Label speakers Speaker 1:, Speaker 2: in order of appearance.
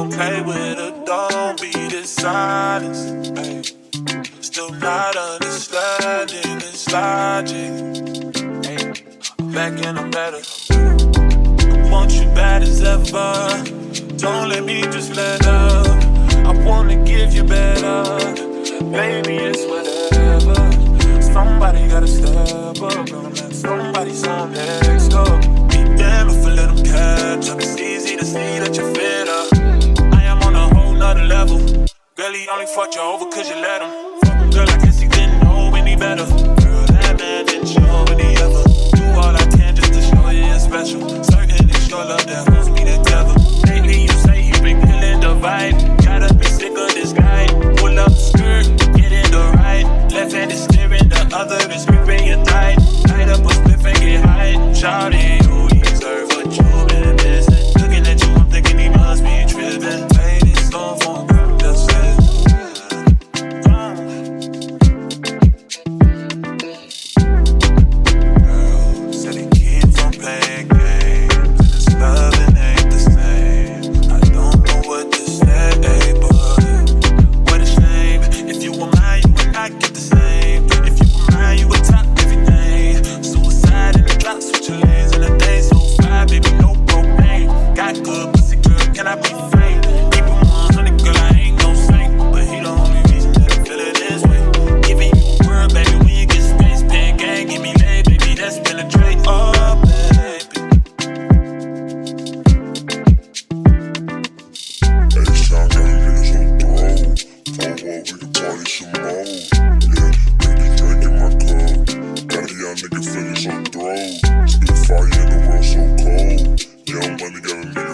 Speaker 1: okay with it, don't be this silence, ay. Still not understanding this logic, ay. I'm back and I'm better. I want you bad as ever. Don't let me just let up. I wanna give you better. Baby, it's whatever. Somebody gotta step up. Gonna let somebody's on next up. Be damned if I let them catch up. It's easy to see that you're fit up. I am on a whole nother level. Girl, he only fucked you over cause you let him. Fuck him, girl, I guess he didn't know any better. Girl, that man didn't show any ever. Do all I can just to show you you're special. Certain it's your love that holds me together. Lately you say you been killing the vibe. Gotta be sick of this guy. Pull up skirt, get in the right. Left hand is steering, the other is gripping your thigh. Light up a spliff and get high. Shawty, you deserve what you've been missing. Looking at you, I'm thinking he must be tripping. Play this song for a girl, just say girl, said he keeps on playing games, and his loving ain't the same. I don't know what to say, but what a shame. If you were mine, you would not get the same. If you were mine, you would top everything. Suicide in the drop, switching lanes in a day. So fly, baby, no propane. Got good pussy, girl, can I be frank? Keep it 100, girl, I ain't no saint. But he the only reason that I feel it this way. Giving you a word, baby, when you get space. Pen gang, give me lay, baby, that's penetrate. Oh, baby.
Speaker 2: Hey, Sean, got a niggas on throne. For what, we can party some more. Yeah, baby, drink in my cup. Got a young nigga feeling so thrown. Spit fire in the world so cold. Young money got a nigga